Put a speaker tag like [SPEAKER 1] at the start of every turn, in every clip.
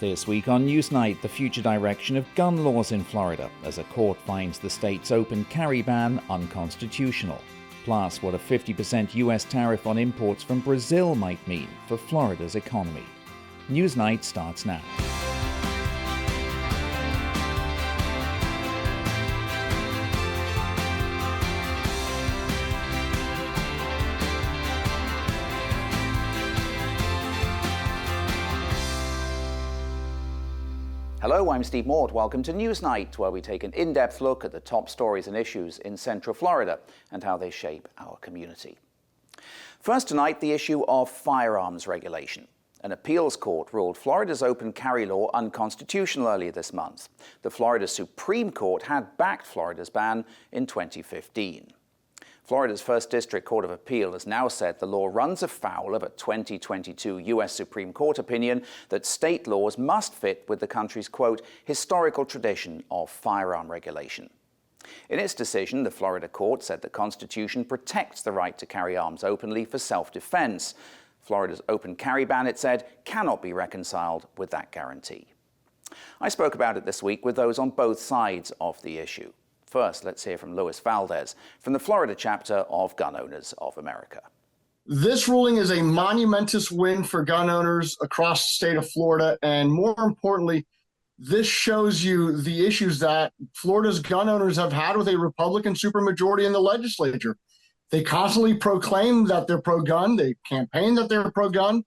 [SPEAKER 1] This week on Newsnight, the future direction of gun laws in Florida as a court finds the state's open carry ban unconstitutional. Plus, what a 50% US tariff on imports from Brazil might mean for Florida's economy. Newsnight starts now.
[SPEAKER 2] Hello, I'm Steve Mort. Welcome to Newsnight, where we take an in-depth look at the top stories and issues in Central Florida and how they shape our community. First tonight, the issue of firearms regulation. An appeals court ruled Florida's open carry law unconstitutional earlier this month. The Florida Supreme Court had backed Florida's ban in 2015. Florida's First District Court of Appeal has now said the law runs afoul of a 2022 U.S. Supreme Court opinion that state laws must fit with the country's, quote, historical tradition of firearm regulation. In its decision, the Florida court said the Constitution protects the right to carry arms openly for self-defense. Florida's open carry ban, it said, cannot be reconciled with that guarantee. I spoke about it this week with those on both sides of the issue. First, let's hear from Luis Valdez from the Florida chapter of Gun Owners of America.
[SPEAKER 3] This ruling is a monumentous win for gun owners across the state of Florida. And more importantly, this shows you the issues that Florida's gun owners have had with a Republican supermajority in the legislature. They constantly proclaim that they're pro-gun. They campaign that they're pro-gun.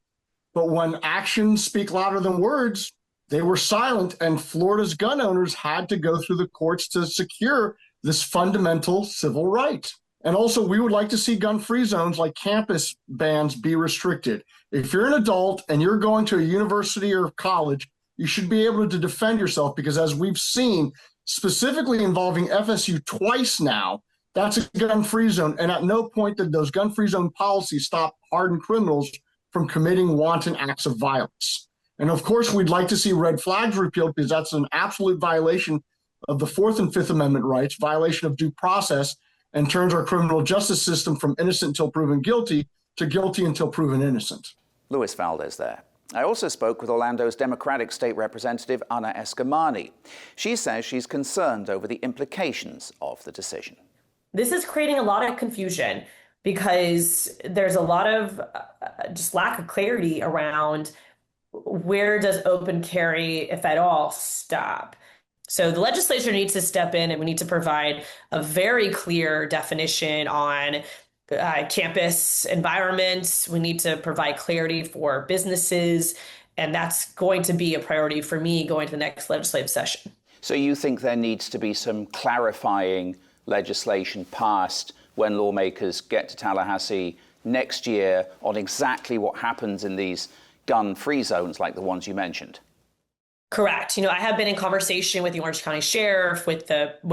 [SPEAKER 3] But when actions speak louder than words, they were silent, and Florida's gun owners had to go through the courts to secure this fundamental civil right. And also, we would like to see gun-free zones like campus bans be restricted. If you're an adult and you're going to a university or college, you should be able to defend yourself because, as we've seen, specifically involving FSU twice now, that's a gun-free zone. And at no point did those gun-free zone policies stop hardened criminals from committing wanton acts of violence. And of course, we'd like to see red flags repealed because that's an absolute violation of the Fourth and Fifth Amendment rights, violation of due process, and turns our criminal justice system from innocent until proven guilty to guilty until proven innocent.
[SPEAKER 2] Luis Valdez there. I also spoke with Orlando's Democratic State Representative Ana Escamani. She says she's concerned over the implications of the decision.
[SPEAKER 4] This is creating a lot of confusion because there's a lot of just lack of clarity around where does open carry, if at all, stop? So the legislature needs to step in and we need to provide a very clear definition on campus environments. We need to provide clarity for businesses, and that's going to be a priority for me going to the next legislative session.
[SPEAKER 2] So you think there needs to be some clarifying legislation passed when lawmakers get to Tallahassee next year on exactly what happens in these gun-free zones like the ones you mentioned?
[SPEAKER 4] Correct. I have been in conversation with the Orange County Sheriff, with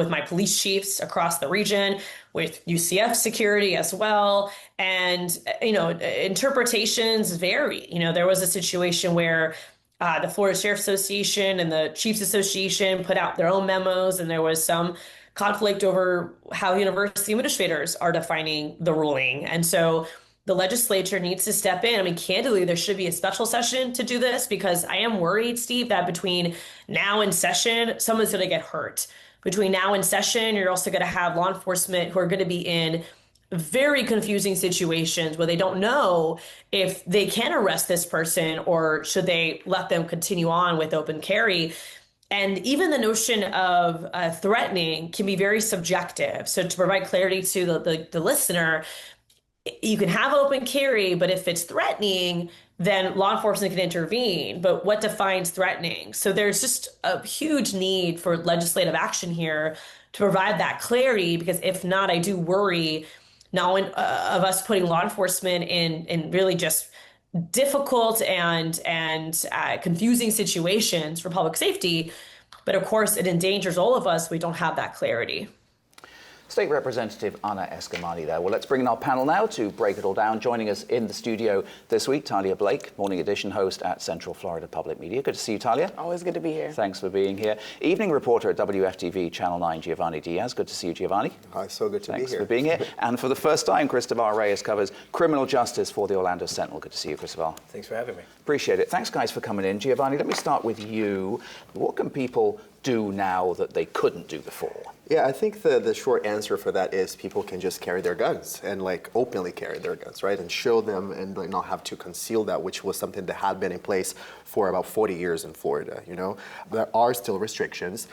[SPEAKER 4] my police chiefs across the region, with UCF security as well. And, interpretations vary. There was a situation where the Florida Sheriff's Association and the Chiefs Association put out their own memos, and there was some conflict over how university administrators are defining the ruling. And so the legislature needs to step in. I mean, candidly, there should be a special session to do this because I am worried, Steve, that between now and session, someone's going to get hurt. Between now and session, you're also going to have law enforcement who are going to be in very confusing situations where they don't know if they can arrest this person or should they let them continue on with open carry. And even the notion of threatening can be very subjective. So to provide clarity to the listener, you can have open carry, but if it's threatening, then law enforcement can intervene. But what defines threatening? So there's just a huge need for legislative action here to provide that clarity, because if not, I do worry not only of us putting law enforcement in really just difficult and confusing situations for public safety, but of course it endangers all of us. We don't have that clarity.
[SPEAKER 2] State Representative Ana Eskamani there. Well, let's bring in our panel now to break it all down. Joining us in the studio this week, Talia Blake, Morning Edition host at Central Florida Public Media. Good to see you, Talia.
[SPEAKER 5] Always good to be here.
[SPEAKER 2] Thanks for being here. Evening reporter at WFTV Channel 9, Giovanni Diaz. Good to see you, Giovanni.
[SPEAKER 6] Hi, so good to be here.
[SPEAKER 2] Thanks for being here. And for the first time, Cristobal Reyes covers criminal justice for the Orlando Sentinel. Good to see you, Cristobal.
[SPEAKER 6] Thanks for having me.
[SPEAKER 2] Appreciate it. Thanks, guys, for coming in. Giovanni, let me start with you. What can people do now that they couldn't do before?
[SPEAKER 6] Yeah, I think the short answer for that is people can just carry their guns and openly carry their guns, right? And show them and not have to conceal that, which was something that had been in place for about 40 years in Florida, you know? There are still restrictions.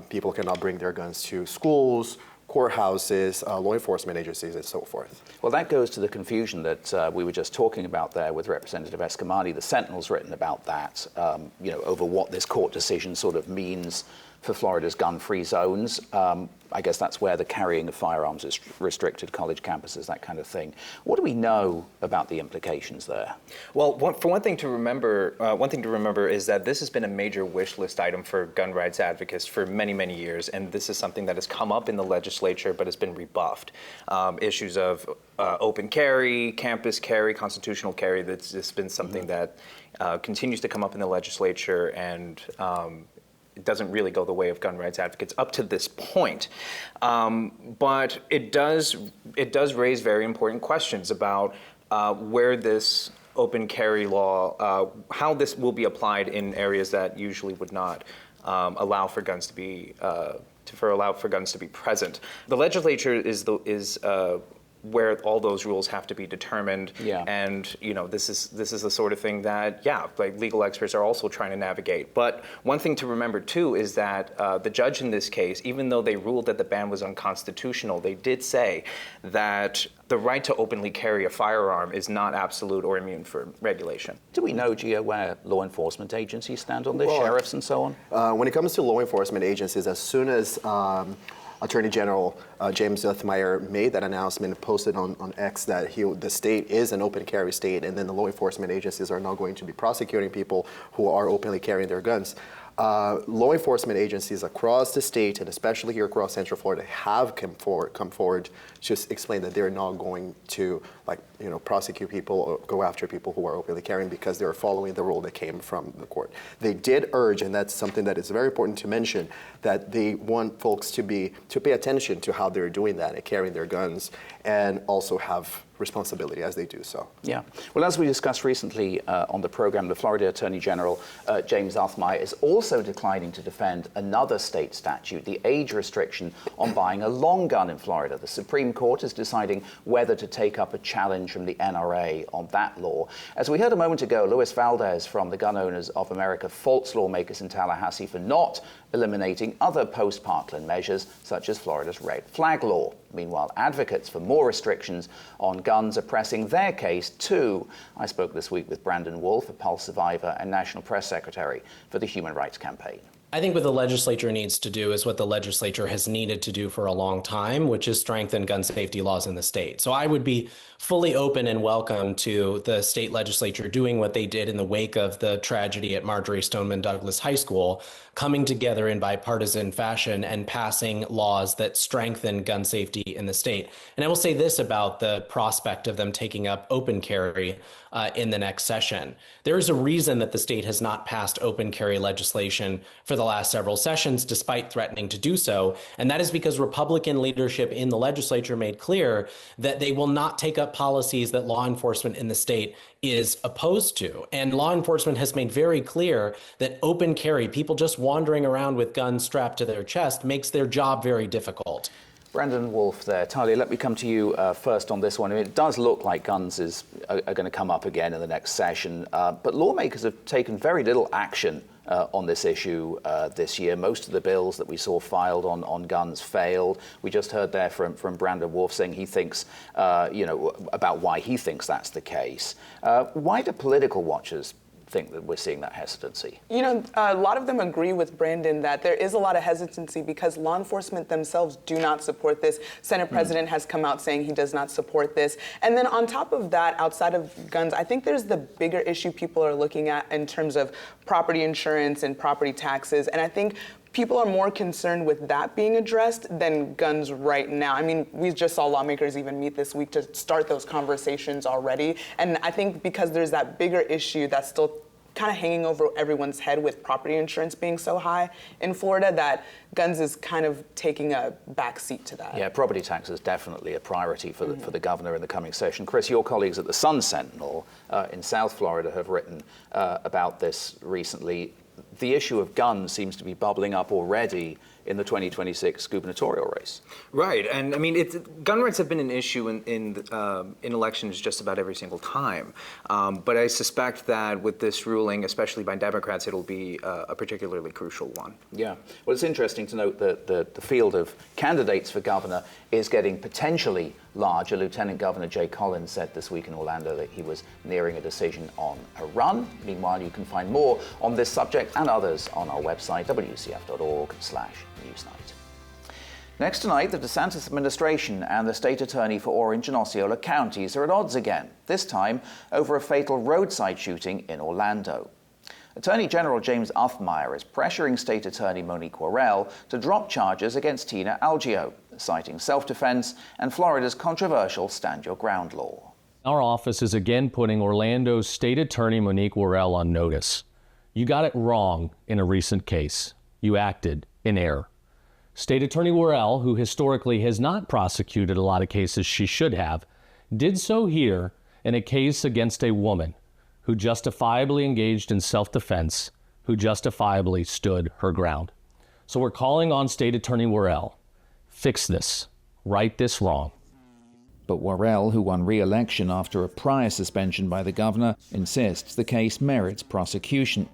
[SPEAKER 6] People cannot bring their guns to schools, courthouses, law enforcement agencies, and so forth.
[SPEAKER 2] Well, that goes to the confusion that we were just talking about there with Representative Eskamani. The Sentinel's written about that, over what this court decision sort of means for Florida's gun-free zones. I guess that's where the carrying of firearms is restricted, college campuses, that kind of thing. What do we know about the implications there?
[SPEAKER 7] Well, one thing to remember is that this has been a major wish list item for gun rights advocates for many, many years, and this is something that has come up in the legislature but has been rebuffed. Issues of open carry, campus carry, constitutional carry, that's just been something that continues to come up in the legislature, and it doesn't really go the way of gun rights advocates up to this point. But it does raise very important questions about where this open carry law, how this will be applied in areas that usually would not allow for guns to be present. The legislature is where all those rules have to be determined.
[SPEAKER 2] Yeah.
[SPEAKER 7] And this is the sort of thing that legal experts are also trying to navigate. But one thing to remember too is that the judge in this case, even though they ruled that the ban was unconstitutional, they did say that the right to openly carry a firearm is not absolute or immune for regulation.
[SPEAKER 2] Do we know, Gio, where law enforcement agencies stand on this, sheriffs and so on?
[SPEAKER 6] When it comes to law enforcement agencies, as soon as Attorney General James Othmeyer made that announcement and posted on X that the state is an open carry state, and then the law enforcement agencies are now going to be prosecuting people who are openly carrying their guns. Law enforcement agencies across the state, and especially here across Central Florida, have come forward to explain that they're not going to prosecute people or go after people who are openly carrying because they're following the rule that came from the court. They did urge, and that's something that is very important to mention, that they want folks to pay attention to how they're doing that and carrying their guns, and also have responsibility as they do so.
[SPEAKER 2] Yeah. Well, as we discussed recently on the program, the Florida Attorney General, James Othmeyer, is also declining to defend another state statute, the age restriction on buying a long gun in Florida. The Supreme Court is deciding whether to take up a challenge from the NRA on that law. As we heard a moment ago, Luis Valdez from the Gun Owners of America faults lawmakers in Tallahassee for not eliminating other post-Parkland measures, such as Florida's red flag law. Meanwhile, advocates for more restrictions on guns are pressing their case too. I spoke this week with Brandon Wolf, a Pulse survivor and National Press Secretary for the Human Rights Campaign.
[SPEAKER 8] I think what the legislature needs to do is what the legislature has needed to do for a long time, which is strengthen gun safety laws in the state. So I would be fully open and welcome to the state legislature doing what they did in the wake of the tragedy at Marjory Stoneman Douglas High School, coming together in bipartisan fashion and passing laws that strengthen gun safety in the state. And I will say this about the prospect of them taking up open carry in the next session. There is a reason that the state has not passed open carry legislation for the last several sessions, despite threatening to do so. And that is because Republican leadership in the legislature made clear that they will not take up policies that law enforcement in the state is opposed to. And law enforcement has made very clear that open carry, people just wandering around with guns strapped to their chest, makes their job very difficult.
[SPEAKER 2] Brandon Wolf there. Talia, let me come to you first on this one. I mean, it does look like guns are going to come up again in the next session, but lawmakers have taken very little action on this issue this year. Most of the bills that we saw filed on guns failed. We just heard there from Brandon Wolf saying he thinks, about why he thinks that's the case. Why do political watchers think that we're seeing that hesitancy?
[SPEAKER 5] A lot of them agree with Brandon that there is a lot of hesitancy because law enforcement themselves do not support this. Senate President has come out saying he does not support this. And then on top of that, outside of guns, I think there's the bigger issue people are looking at in terms of property insurance and property taxes. And I think people are more concerned with that being addressed than guns right now. I mean, we just saw lawmakers even meet this week to start those conversations already. And I think because there's that bigger issue that's still kind of hanging over everyone's head with property insurance being so high in Florida, that guns is kind of taking a back seat to that.
[SPEAKER 2] Yeah, property tax is definitely a priority for the governor in the coming session. Chris, your colleagues at the Sun Sentinel in South Florida have written about this recently. The issue of guns seems to be bubbling up already in the 2026 gubernatorial race.
[SPEAKER 7] Right, and I mean, gun rights have been an issue in elections just about every single time. But I suspect that with this ruling, especially by Democrats, it'll be a particularly crucial one.
[SPEAKER 2] Yeah, well, it's interesting to note that the field of candidates for governor is getting potentially larger. Lieutenant Governor Jay Collins said this week in Orlando that he was nearing a decision on a run. Meanwhile, you can find more on this subject and others on our website, wcf.org/newsnight. Next tonight, the DeSantis administration and the state attorney for Orange and Osceola counties are at odds again, this time over a fatal roadside shooting in Orlando. Attorney General James Uthmire is pressuring State Attorney Monique Worrell to drop charges against Tina Algeo, citing self-defense and Florida's controversial Stand Your Ground law.
[SPEAKER 9] Our office is again putting Orlando's State Attorney Monique Worrell on notice. You got it wrong in a recent case. You acted in error. State Attorney Worrell, who historically has not prosecuted a lot of cases she should have, did so here in a case against a woman who justifiably engaged in self-defense, who justifiably stood her ground. So we're calling on State Attorney Worrell. Fix this. Right this wrong.
[SPEAKER 1] But Worrell, who won re-election after a prior suspension by the governor, insists the case merits prosecution.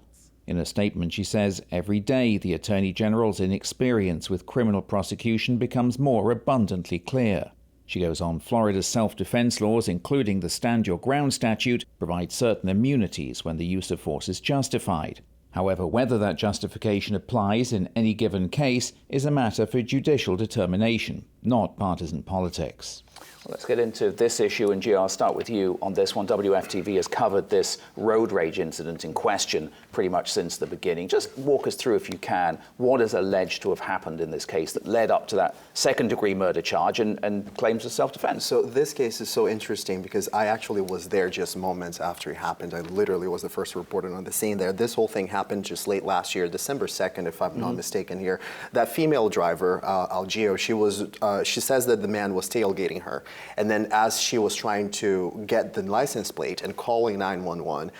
[SPEAKER 1] In a statement, she says, every day the Attorney General's inexperience with criminal prosecution becomes more abundantly clear. She goes on, Florida's self-defense laws, including the Stand Your Ground statute, provide certain immunities when the use of force is justified. However, whether that justification applies in any given case is a matter for judicial determination, not partisan politics.
[SPEAKER 2] Well, let's get into this issue, and Gia, I'll start with you on this one. WFTV has covered this road rage incident in question pretty much since the beginning. Just walk us through, if you can, what is alleged to have happened in this case that led up to that second-degree murder charge and claims of self-defense.
[SPEAKER 6] So this case is so interesting because I actually was there just moments after it happened. I literally was the first reporter on the scene there. This whole thing happened just late last year, December 2nd, if I'm not mistaken here. That female driver, Algeo, she says that the man was tailgating her. And then as she was trying to get the license plate and calling 911,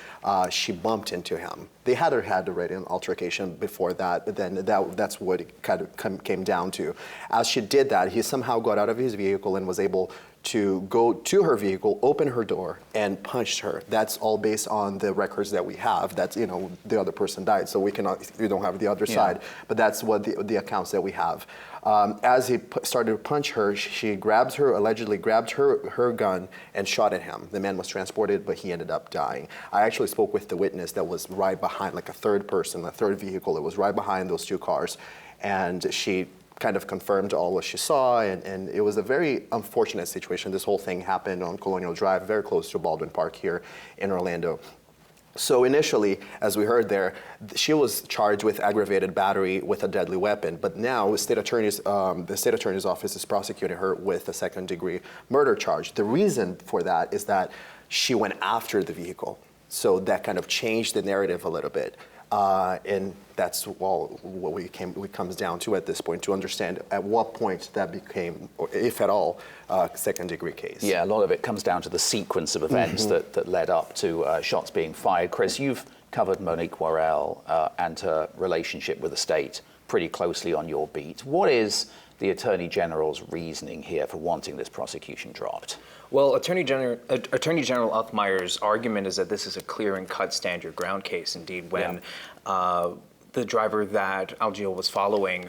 [SPEAKER 6] she bumped into him. They had already an altercation before that, but then that's what it kind of came down to. As she did that, he somehow got out of his vehicle and was able to go to her vehicle, open her door, and punched her. That's all based on the records that we have. That's, the other person died, so we don't have the other side. But that's what the accounts that we have. As he started to punch her, she allegedly grabbed her gun and shot at him. The man was transported, but he ended up dying. I actually spoke with the witness that was right behind, like a third vehicle that was right behind those two cars. And she kind of confirmed all what she saw, and it was a very unfortunate situation. This whole thing happened on Colonial Drive, very close to Baldwin Park here in Orlando. So initially, as we heard there, she was charged with aggravated battery with a deadly weapon, but now the state attorney's office is prosecuting her with a second-degree murder charge. The reason for that is that she went after the vehicle, so that kind of changed the narrative a little bit. And that's what it comes down to at this point, to understand at what point that became, or if at all, a second-degree case.
[SPEAKER 2] Yeah, a lot of it comes down to the sequence of events that led up to shots being fired. Chris, you've covered Monique Worrell and her relationship with the state pretty closely on your beat. What is the Attorney General's reasoning here for wanting this prosecution dropped?
[SPEAKER 7] Well, Attorney General Uthmire's argument is that this is a clear and cut stand your ground case. Indeed, when the driver that Algeo was following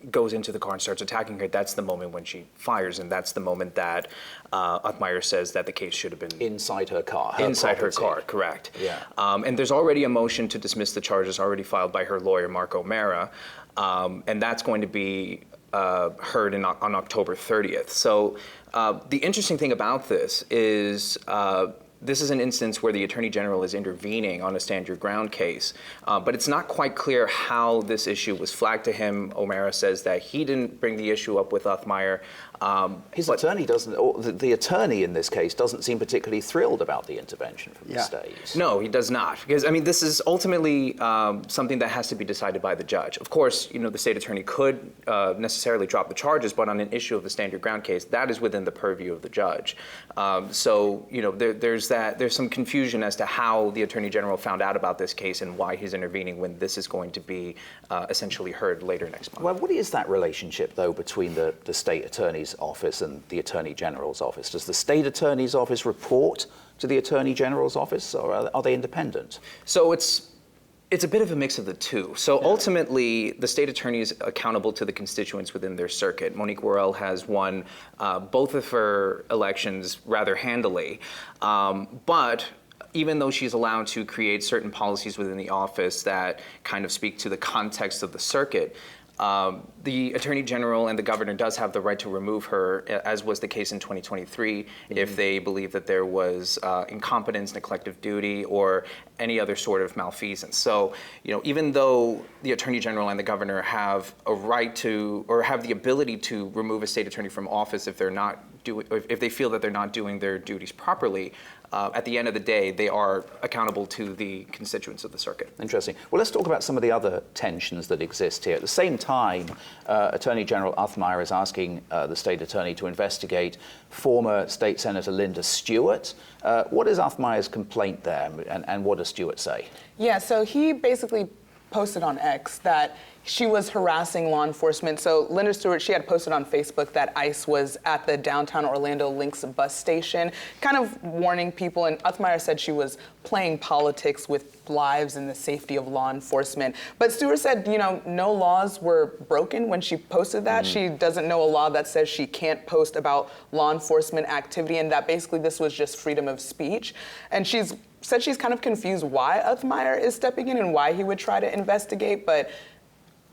[SPEAKER 7] goes into the car and starts attacking her, that's the moment when she fires, and that's the moment that Uthmire says that the case should have been
[SPEAKER 2] inside her car.
[SPEAKER 7] Her car, correct.
[SPEAKER 2] Yeah.
[SPEAKER 7] And there's already a motion to dismiss the charges already filed by her lawyer, Mark O'Mara, and that's going to be heard on October 30th. So the interesting thing about this is this is an instance where the Attorney General is intervening on a stand your ground case, but it's not quite clear how this issue was flagged to him. O'Mara says that he didn't bring the issue up with Othmeier.
[SPEAKER 2] His attorney doesn't, or the attorney in this case doesn't seem particularly thrilled about the intervention from the state.
[SPEAKER 7] No, he does not, because I mean this is ultimately something that has to be decided by the judge. Of course, the state attorney could necessarily drop the charges, but on an issue of the stand your ground case, that is within the purview of the judge. So there's some confusion as to how the Attorney General found out about this case and why he's intervening when this is going to be essentially heard later next month.
[SPEAKER 2] Well, what is that relationship, though, between the state attorney's office and the Attorney General's office? Does the state attorney's office report to the Attorney General's office, or are they independent?
[SPEAKER 7] So it's a bit of a mix of the two. So ultimately, the state attorney is accountable to the constituents within their circuit. Monique Worrell has won both of her elections rather handily, but even though she's allowed to create certain policies within the office that kind of speak to the context of the circuit, the Attorney General and the Governor does have the right to remove her, as was the case in 2023, if they believe that there was incompetence, neglect of duty, or any other sort of malfeasance. So, even though the Attorney General and the Governor have a right to, or have the ability to remove a state attorney from office if if they feel that they're not doing their duties properly, at the end of the day, they are accountable to the constituents of the circuit.
[SPEAKER 2] Interesting. Well, let's talk about some of the other tensions that exist here. At the same time, Attorney General Othmeier is asking the state attorney to investigate former State Senator Linda Stewart. What is Othmeier's complaint there, and what does Stewart say?
[SPEAKER 5] Yeah, so he basically posted on X that she was harassing law enforcement. So Linda Stewart, she had posted on Facebook that ICE was at the downtown Orlando Lynx bus station, kind of warning people. And Othmeier said she was playing politics with lives and the safety of law enforcement. But Stewart said, no laws were broken when she posted that. She doesn't know a law that says she can't post about law enforcement activity, and that basically this was just freedom of speech. And she's said she's kind of confused why Othmeier is stepping in and why he would try to investigate, but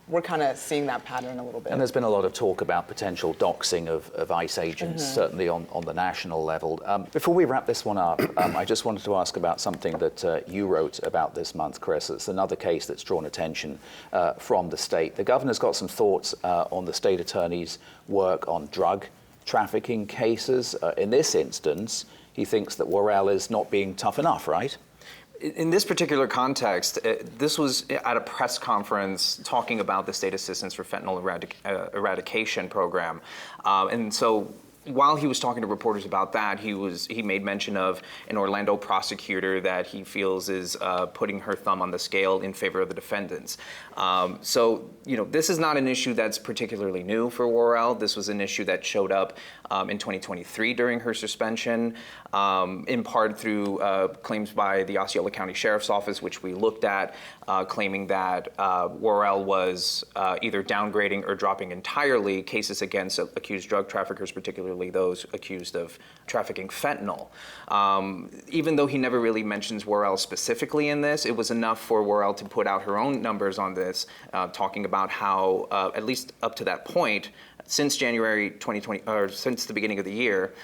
[SPEAKER 5] we're kind of seeing that pattern a little bit.
[SPEAKER 2] And there's been a lot of talk about potential doxing of ICE agents, certainly on the national level. Before we wrap this one up, I just wanted to ask about something that you wrote about this month, Chris. It's another case that's drawn attention from the state. The governor's got some thoughts on the state attorney's work on drug trafficking cases. In this instance, he thinks that Worrell is not being tough enough, right?
[SPEAKER 7] In this particular context, this was at a press conference talking about the state assistance for fentanyl eradication program. And so while he was talking to reporters about that, he made mention of an Orlando prosecutor that he feels is putting her thumb on the scale in favor of the defendants. So, this is not an issue that's particularly new for Worrell. This was an issue that showed up in 2023 during her suspension, in part through claims by the Osceola County Sheriff's Office, which we looked at, claiming that Worrell was either downgrading or dropping entirely cases against accused drug traffickers, particularly those accused of trafficking fentanyl. Even though he never really mentions Worrell specifically in this, it was enough for Worrell to put out her own numbers on this, talking about how, at least up to that point, since January 2020, or since the beginning of the year,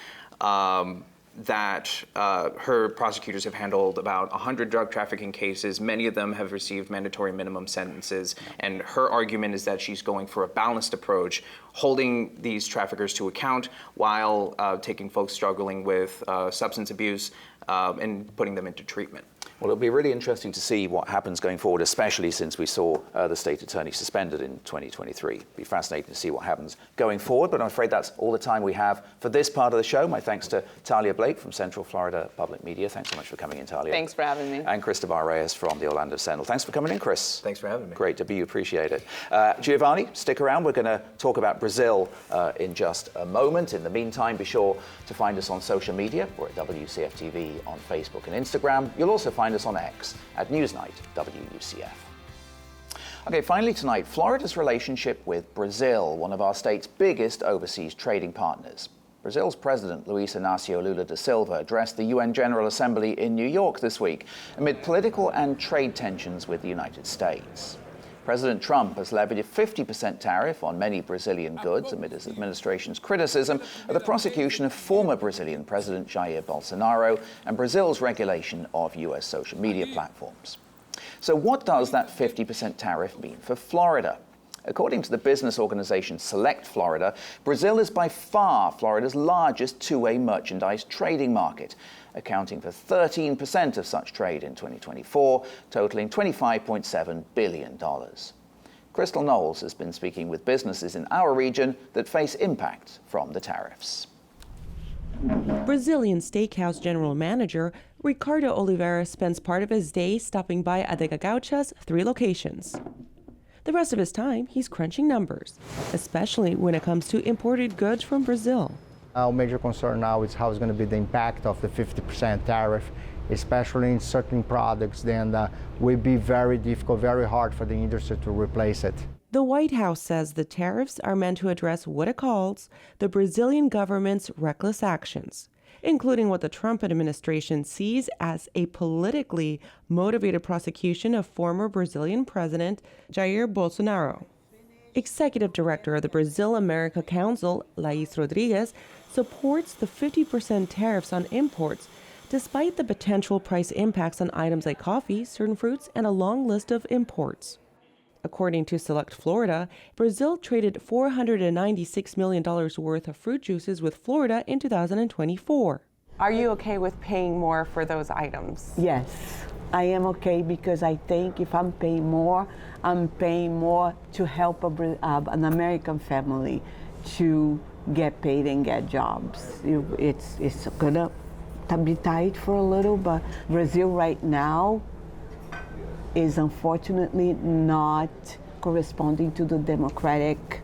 [SPEAKER 7] that her prosecutors have handled about 100 drug trafficking cases. Many of them have received mandatory minimum sentences. And her argument is that she's going for a balanced approach, holding these traffickers to account while taking folks struggling with substance abuse and putting them into treatment.
[SPEAKER 2] Well, it'll be really interesting to see what happens going forward, especially since we saw the state attorney suspended in 2023. It'll be fascinating to see what happens going forward, but I'm afraid that's all the time we have for this part of the show. My thanks to Talia Blake from Central Florida Public Media. Thanks so much for coming in, Talia.
[SPEAKER 5] Thanks for having me.
[SPEAKER 2] And Cristobal Reyes from the Orlando Sentinel. Thanks for coming in, Chris.
[SPEAKER 7] Thanks for having me.
[SPEAKER 2] Great to be you. Appreciate it. Giovanni, stick around. We're going to talk about Brazil in just a moment. In the meantime, be sure to find us on social media. We're at WCF TV on Facebook and Instagram. You'll also find us on X at Newsnight WUCF. Okay, finally tonight, Florida's relationship with Brazil, one of our state's biggest overseas trading partners. Brazil's President Luiz Inácio Lula da Silva addressed the UN General Assembly in New York this week amid political and trade tensions with the United States. President Trump has levied a 50% tariff on many Brazilian goods amid his administration's criticism of the prosecution of former Brazilian President Jair Bolsonaro and Brazil's regulation of U.S. social media platforms. So what does that 50% tariff mean for Florida? According to the business organization Select Florida, Brazil is by far Florida's largest two-way merchandise trading market, accounting for 13% of such trade in 2024, totaling $25.7 billion. Crystal Knowles has been speaking with businesses in our region that face impact from the tariffs.
[SPEAKER 10] Brazilian Steakhouse General Manager Ricardo Oliveira spends part of his day stopping by Adega Gaucha's 3 locations. The rest of his time, he's crunching numbers, especially when it comes to imported goods from Brazil.
[SPEAKER 11] Our major concern now is how is going to be the impact of the 50% tariff, especially in certain products. Then will be very difficult, very hard for the industry to replace it.
[SPEAKER 10] The White House says the tariffs are meant to address what it calls the Brazilian government's reckless actions, including what the Trump administration sees as a politically motivated prosecution of former Brazilian President Jair Bolsonaro. Executive Director of the Brazil America Council, Laís Rodrigues, supports the 50% tariffs on imports, despite the potential price impacts on items like coffee, certain fruits, and a long list of imports. According to Select Florida, Brazil traded $496 million worth of fruit juices with Florida in 2024.
[SPEAKER 12] Are you okay with paying more for those items?
[SPEAKER 13] Yes, I am okay because I think if I'm paying more to help an American family to get paid and get jobs. It's gonna be tight for a little, but Brazil right now is unfortunately not corresponding to the democratic,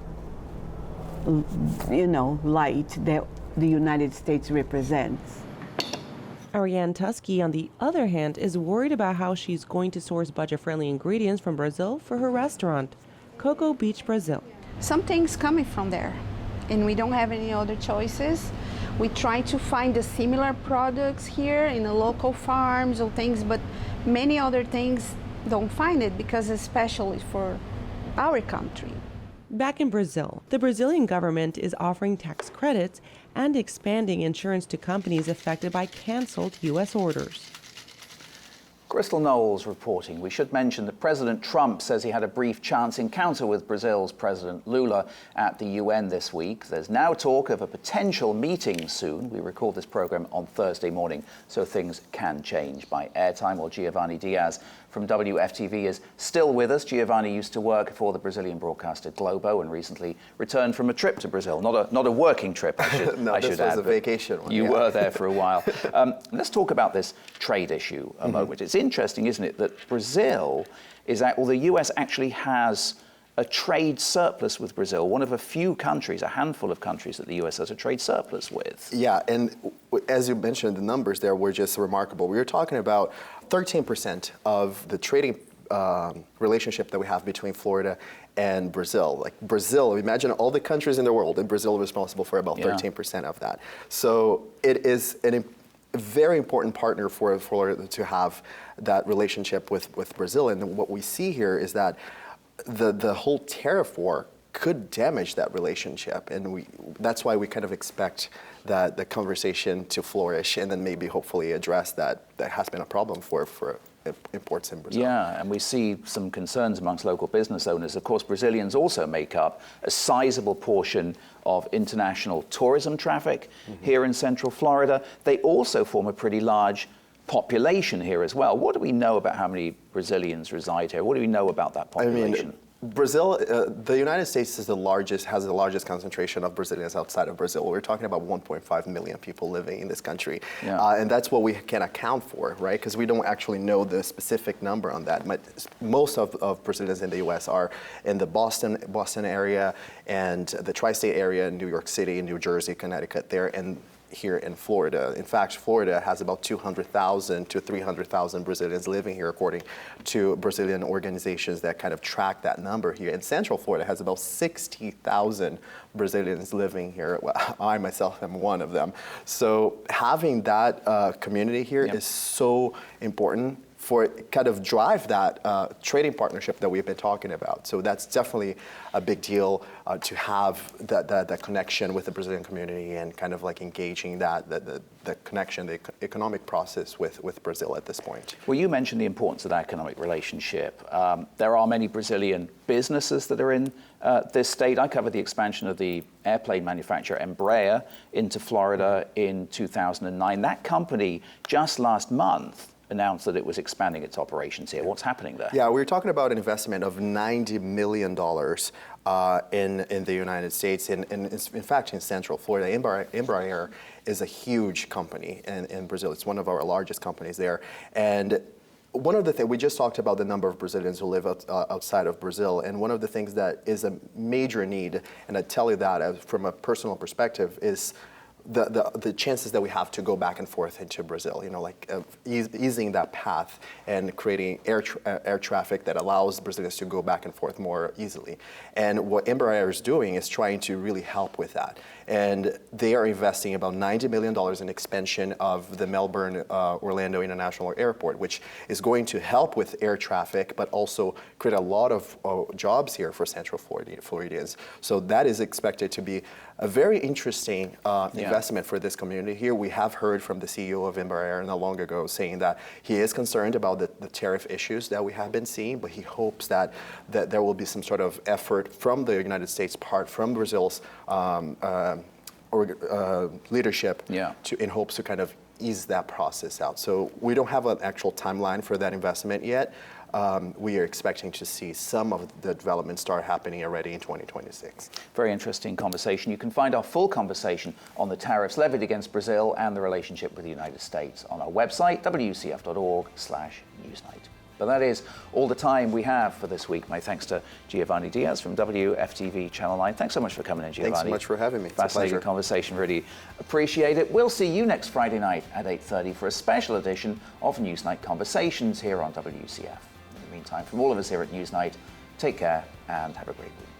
[SPEAKER 13] light that the United States represents.
[SPEAKER 10] Ariane Tusky, on the other hand, is worried about how she's going to source budget-friendly ingredients from Brazil for her restaurant, Cocoa Beach, Brazil.
[SPEAKER 14] Something's coming from there, and we don't have any other choices. We try to find the similar products here in the local farms or things, but many other things don't find it because especially for our country.
[SPEAKER 10] Back in Brazil, the Brazilian government is offering tax credits and expanding insurance to companies affected by canceled U.S. orders.
[SPEAKER 2] Crystal Knowles reporting. We should mention that President Trump says he had a brief chance encounter with Brazil's President Lula at the UN this week. There's now talk of a potential meeting soon. We record this program on Thursday morning, so things can change by airtime. Or Giovanni Diaz from WFTV is still with us. Giovanni used to work for the Brazilian broadcaster Globo and recently returned from a trip to Brazil. Not a working trip, I should
[SPEAKER 6] no,
[SPEAKER 2] I
[SPEAKER 6] this
[SPEAKER 2] should
[SPEAKER 6] was
[SPEAKER 2] add.
[SPEAKER 6] A vacation one.
[SPEAKER 2] You
[SPEAKER 6] yeah.
[SPEAKER 2] were there for a while. Let's talk about this trade issue a moment. It's interesting, isn't it, that Brazil the US actually has a trade surplus with Brazil, one of a few countries, a handful of countries that the US has a trade surplus with.
[SPEAKER 6] Yeah, and as you mentioned, the numbers there were just remarkable. We were talking about 13% of the trading relationship that we have between Florida and Brazil. Like Brazil, imagine all the countries in the world, and Brazil is responsible for about 13% of that. So it is a very important partner for Florida to have that relationship with Brazil. And what we see here is that the whole tariff war could damage that relationship, and that's why we kind of expect that the conversation to flourish and then maybe hopefully address that has been a problem for imports in Brazil.
[SPEAKER 2] Yeah, and we see some concerns amongst local business owners. Of course, Brazilians also make up a sizable portion of international tourism traffic here in Central Florida. They also form a pretty large population here as well. What do we know about how many Brazilians reside here? What do we know about that population?
[SPEAKER 6] I mean, Brazil, the United States has the largest concentration of Brazilians outside of Brazil. We're talking about 1.5 million people living in this country. Yeah. And that's what we can account for, right? Because we don't actually know the specific number on that. Most of Brazilians in the U.S. are in the Boston area and the tri-state area, New York City, New Jersey, Connecticut there, and here in Florida. In fact, Florida has about 200,000 to 300,000 Brazilians living here, according to Brazilian organizations that kind of track that number here. And Central Florida has about 60,000 Brazilians living here. Well, I myself am one of them. So having that community here is so important for kind of drive that trading partnership that we've been talking about. So that's definitely a big deal to have that connection with the Brazilian community and kind of like engaging the connection, the economic process with Brazil at this point.
[SPEAKER 2] Well, you mentioned the importance of that economic relationship. There are many Brazilian businesses that are in this state. I covered the expansion of the airplane manufacturer Embraer into Florida in 2009. That company just last month announced that it was expanding its operations here. What's happening there?
[SPEAKER 6] Yeah, we were talking about an investment of $90 million in the United States, and in fact in Central Florida. Embraer is a huge company in Brazil. It's one of our largest companies there. And one of the things, we just talked about the number of Brazilians who live outside of Brazil, and one of the things that is a major need, and I tell you that from a personal perspective, is the chances that we have to go back and forth into Brazil, easing that path and creating air traffic that allows Brazilians to go back and forth more easily. And what Embraer is doing is trying to really help with that. And they are investing about $90 million in expansion of the Melbourne Orlando International Airport, which is going to help with air traffic, but also create a lot of jobs here for Central Floridians. So that is expected to be a very interesting investment for this community here. We have heard from the CEO of Embraer not long ago saying that he is concerned about the tariff issues that we have been seeing, but he hopes that there will be some sort of effort from the United States part, from Brazil's leadership in hopes to kind of ease that process out. So we don't have an actual timeline for that investment yet. We are expecting to see some of the development start happening already in 2026.
[SPEAKER 2] Very interesting conversation. You can find our full conversation on the tariffs levied against Brazil and the relationship with the United States on our website, wcf.org/Newsnight. But that is all the time we have for this week. My thanks to Giovanni Diaz from WFTV Channel 9. Thanks so much for coming in, Giovanni.
[SPEAKER 6] Thanks so much for having me. It's
[SPEAKER 2] Fascinating
[SPEAKER 6] a pleasure.
[SPEAKER 2] Conversation. Really appreciate it. We'll see you next Friday night at 8:30 for a special edition of Newsnight Conversations here on WCF. In the meantime, from all of us here at Newsnight, take care and have a great week.